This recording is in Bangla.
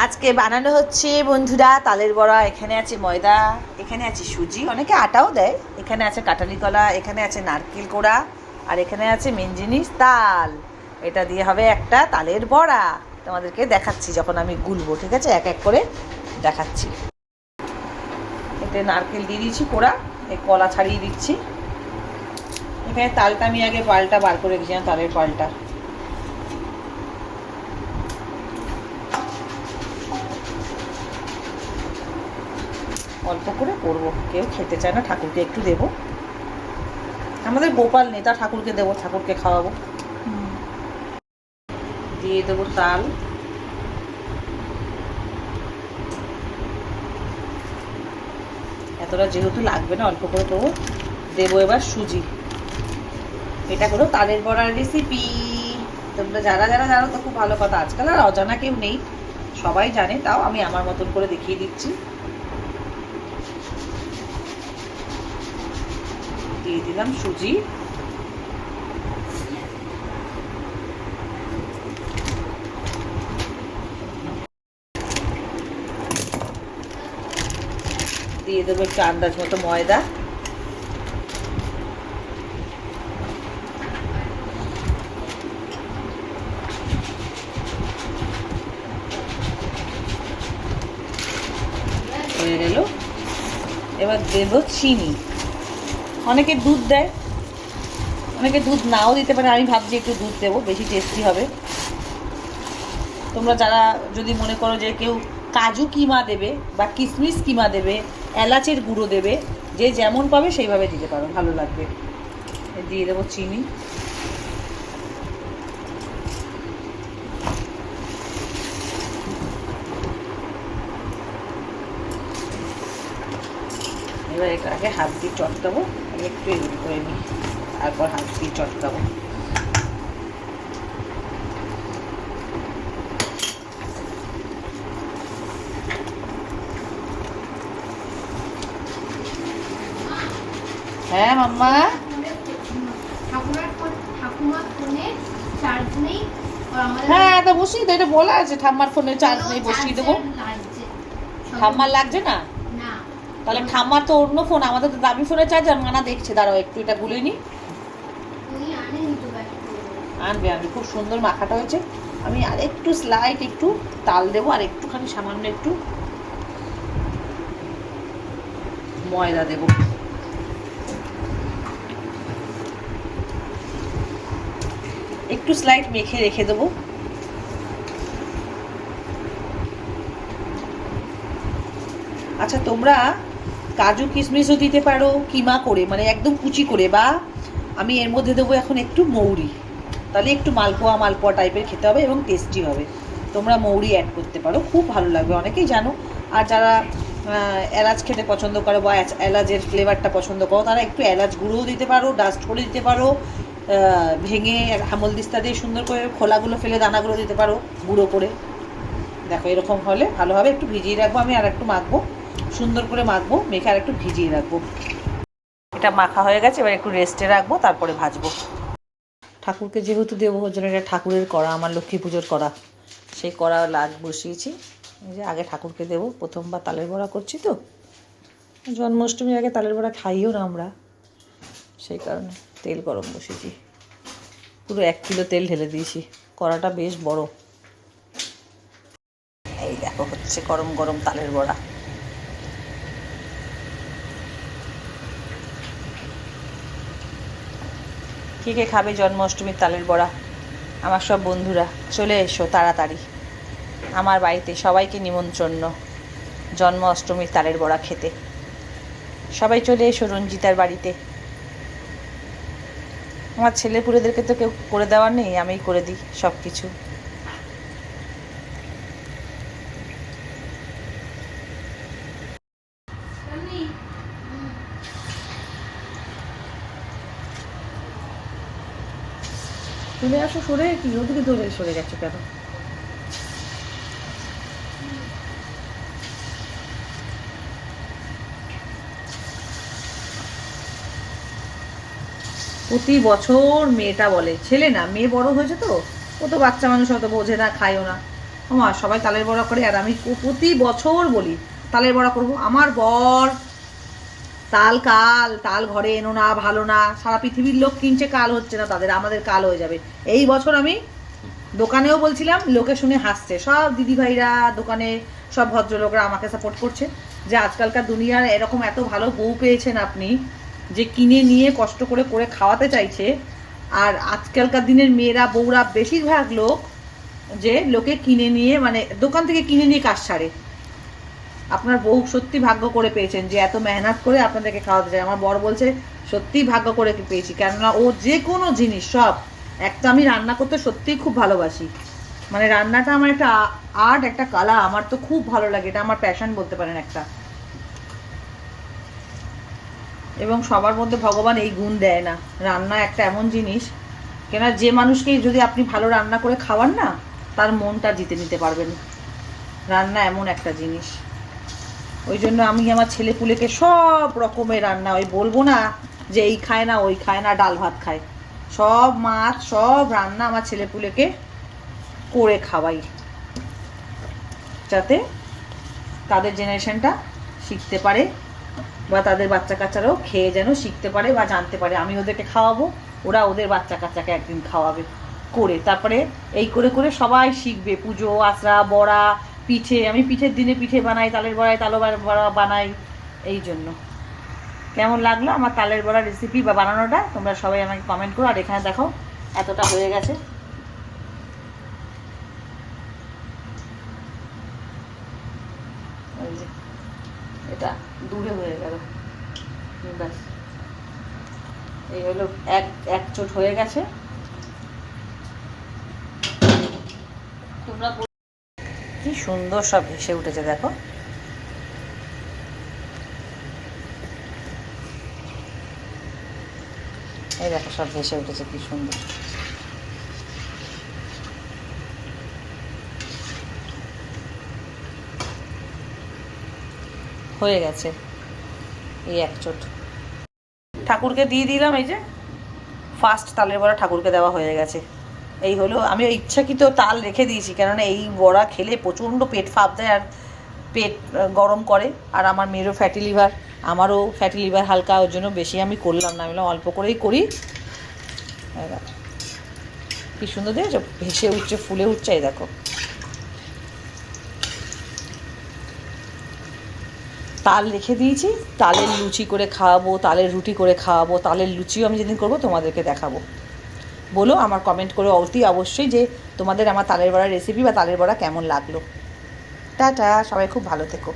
আজকে বানানো হচ্ছে বন্ধুরা তালের বড়া। এখানে আছে ময়দা, এখানে আছে সুজি, অনেকে আটাও দেয়, এখানে আছে কাঁঠালি কলা, এখানে আছে নারকেল কোড়া, আর এখানে আছে মেন জিনিস তাল। এটা দিয়ে হবে একটা তালের বড়া। তোমাদেরকে দেখাচ্ছি যখন আমি গুলবো, ঠিক আছে? এক এক করে দেখাচ্ছি। এতে নারকেল দিয়ে দিচ্ছি কোড়া, এই কলা ছাড়িয়ে দিচ্ছি। এখানে তালটা আমি আগে পালটা বার করে রেখেছিলাম, তালের পালটা। অল্প করে করবো, কেউ খেতে চায় না, ঠাকুরকে একটু দেবো। আমাদের গোপাল নেই, তা ঠাকুরকে দেবো, ঠাকুরকে খাওয়াবো। দিয়ে দেবো তাল, এতটা যেহেতু লাগবে না, অল্প করে দেবো। দেবো এবার সুজি। এটা হলো তালের বড়ার রেসিপি। তোমরা যারা যারা জানো তো খুব ভালো কথা, আজকাল আর অজানা কেউ নেই, সবাই জানে, তাও আমি আমার মতন করে দেখিয়ে দিচ্ছি। দিয়ে দিলাম সুজি, দিয়ে দেবো একটু আন্দাজ মতো ময়দা, হয়ে গেল। এবার দেবো চিনি। অনেকে দুধ দেয়, অনেকে দুধ নাও দিতে পারে, আমি ভাবছি একটু দুধ দেবো, বেশি টেস্টি হবে। তোমরা যারা যদি মনে করো যে কেউ কাজু কিমা দেবে বা কিশমিশ কিমা দেবে, এলাচের গুঁড়ো দেবে, যে যেমন পাবে সেইভাবে দিতে পারো, ভালো লাগবে। দিয়ে দেবো চিনি, এবার এটাকে হাত দিয়ে চটকাবো। আমি একটু এগুলো করে নিই, তারপর হাত দিয়ে চটকাবো। হ্যাঁ মাম্মা, হ্যাঁ তা বসিয়ে তো, এটা বলা আছে ঠাম্মার ফোনে চার্জ নেই, বসিয়ে দেবো। ঠাম্মার লাগছে না? তাহলে ঠাম্মার তো অন্য ফোন, আমাদের তো দামি ফোনে চার্জার। মানা দেখছে, দাঁড়াও একটু এটা গুলে নি। আনবে আনবে, খুব সুন্দর মাখাটা হয়েছে। আমি আর একটু স্লাইট একটু তাল দেবো, আর একটুখানি সামান্য একটু ময়দা দেবো। একটু স্লাইট মেখে রেখে দেবো। আচ্ছা, তোমরা কাজু কিশমিশও দিতে পারো কিমা করে, মানে একদম কুচি করে, বা আমি এর মধ্যে দেবো এখন একটু মৌরি, তাহলে একটু মালপোয়া মালপোয়া টাইপের খেতে হবে এবং টেস্টি হবে। তোমরা মৌরি অ্যাড করতে পারো, খুব ভালো লাগবে, অনেকেই জানো। আর যারা এলাচ খেতে পছন্দ করো বা এলাচের ফ্লেভারটা পছন্দ করো, তারা একটু এলাচ গুঁড়োও দিতে পারো, ডাস্ট করে দিতে পারো, ভেঙে হামলদিস্তা দিয়ে সুন্দর করে খোলাগুলো ফেলে দানাগুলো দিতে পারো গুঁড়ো করে। দেখো এরকম হলে ভালো হবে। একটু ভিজিয়ে রাখবো, আমি আর একটু মাখবো, সুন্দর করে মাখবো, মেখে আর একটু ভিজিয়ে রাখবো। এটা মাখা হয়ে গেছে, এবার একটু রেস্টে রাখবো, তারপরে ভাজবো। ঠাকুরকে যেহেতু দেবো, ওর জন্য এটা ঠাকুরের করা, আমার লক্ষ্মী পুজোর করা, সেই করা বসিয়েছি। এই যে আগে ঠাকুরকে দেবো, প্রথমবার তালের বড়া করছি তো, জন্মাষ্টমীর আগে তালের বড়া খাইও না আমরা, সেই কারণে তেল গরম বসিয়েছি। পুরো 1 কিলো তেল ঢেলে দিয়েছি, কড়াটা বেশ বড়। এই দেখো হচ্ছে গরম গরম তালের বড়া। কে কে খাবে জন্মাষ্টমীর তালের বড়া? আমার সব বন্ধুরা চলে এসো তাড়াতাড়ি, আমার বাড়িতে সবাইকে নিমন্ত্রণ জন্মাষ্টমীর তালের বড়া খেতে। সবাই চলে এসো রঞ্জিতার বাড়িতে। আমার ছেলেপুলেদেরকে তো কেউ করে দেওয়ার নেই, আমিই করে দিই সব কিছু। চলে আসো, সরে কি ওদিকে দৌড়ে সরে গেছো কেন? প্রতি বছর মেয়েটা বলে, ছেলে না মেয়ে বড় হয়েছে তো, ও তো বাচ্চা মানুষ, অত বোঝে না, খায়ও না, আমার সবাই তালের বড়া করে, আর আমি প্রতি বছর বলি তালের বড়া করব। আমার বর তাল ঘরে এনো না, ভালো না, সারা পৃথিবীর লোক কিনছে, কাল হচ্ছে না তাদের, আমাদের কাল হয়ে যাবে। এই বছর আমি দোকানেও বলছিলাম, লোকে শুনে হাসছে, সব দিদিভাইরা দোকানে, সব ভদ্রলোকরা আমাকে সাপোর্ট করছে যে আজকালকার দুনিয়ার এরকম এত ভালো বউ পেয়েছেন আপনি, যে কিনে নিয়ে কষ্ট করে করে খাওয়াতে চাইছে। আর আজকালকার দিনের মেয়েরা বউরা বেশিরভাগ লোক যে লোকে কিনে নিয়ে, মানে দোকান থেকে কিনে নিয়ে কাজ সারে। আপনার বউ সত্যি ভাগ্য করে পেয়েছেন যে এত মেহনত করে আপনাদেরকে খাওয়াতে চায়। আমার বর বলছে সত্যি ভাগ্য করে পেয়েছি, কেননা ও যে কোনো জিনিস সব, একটা আমি রান্না করতে সত্যিই খুব ভালোবাসি, মানে রান্নাটা আমার একটা আর্ট, একটা কলা, আমার তো খুব ভালো লাগে, এটা আমার প্যাশন বলতে পারেন একটা। এবং সবার মধ্যে ভগবান এই গুণ দেয় না, রান্না একটা এমন জিনিস, কেনা যে মানুষকেই যদি আপনি ভালো রান্না করে খাওয়ান না, তার মনটা জিতে নিতে পারবেন। রান্না এমন একটা জিনিস, ওই জন্য আমি আমার ছেলেপুলেকে সব রকমের রান্না, ওই বলবো না যে এই খায় না ওই খায় না, ডাল ভাত খায়, সব মাছ সব রান্না আমার ছেলেপুলেকে করে খাওয়াই, যাতে তাদের জেনারেশনটা শিখতে পারে, বা তাদের বাচ্চা কাচ্চারাও খেয়ে যেন শিখতে পারে বা জানতে পারে। আমি ওদেরকে খাওয়াবো, ওরা ওদের বাচ্চা কাচ্চাকে একদিন খাওয়াবে করে, তারপরে এই করে করে সবাই শিখবে। পুজো আশরা বড়া পিঠে, আমি পিঠের দিনে পিঠে বানাই, তালের বড়ায় বড়া বানাই। এই জন্য কেমন লাগলো আমার তালের বড়া রেসিপি বা বানানোটা, তোমরা সবাই আমাকে কমেন্ট করো। আর এখানে দেখো এতটা হয়ে গেছে, ওই যে এটা দূরে হয়ে গেল, ব্যাস এই হলো এক চোট হয়ে গেছে। তোমরা কি সুন্দর সব ভেসে উঠেছে দেখো, এই দেখো সব ভেসে উঠেছে কি সুন্দর। হয়ে গেছে এই এক চোট, ঠাকুরকে দিয়ে দিলাম। এই যে ফার্স্ট তালের বড়া ঠাকুরকে দেওয়া হয়ে গেছে। এই হলো, আমি ইচ্ছাকৃত তাল রেখে দিয়েছি, কেননা এই বড়া খেলে প্রচণ্ড পেট ফাঁপ দেয় আর পেট গরম করে, আর আমার মেয়েরও ফ্যাটি লিভার, আমারও ফ্যাটি লিভার হালকা, ওর জন্য বেশি আমি করলাম না, আমি অল্প করেই করি। কি সুন্দর দেখেছো ভেসে উঠছে, ফুলে উঠছে, এই দেখো। তাল রেখে দিয়েছি, তালের লুচি করে খাওয়াবো, তালের রুটি করে খাওয়াবো, তালের লুচিও আমি যেদিন করবো তোমাদেরকে দেখাবো। বলো আমার কমেন্ট করে অতি অবশ্যই যে তোমাদের আমার তালের বড়ার রেসিপি বা তালের বড়া কেমন লাগলো। টাটা, সবাই খুব ভালো থেকো।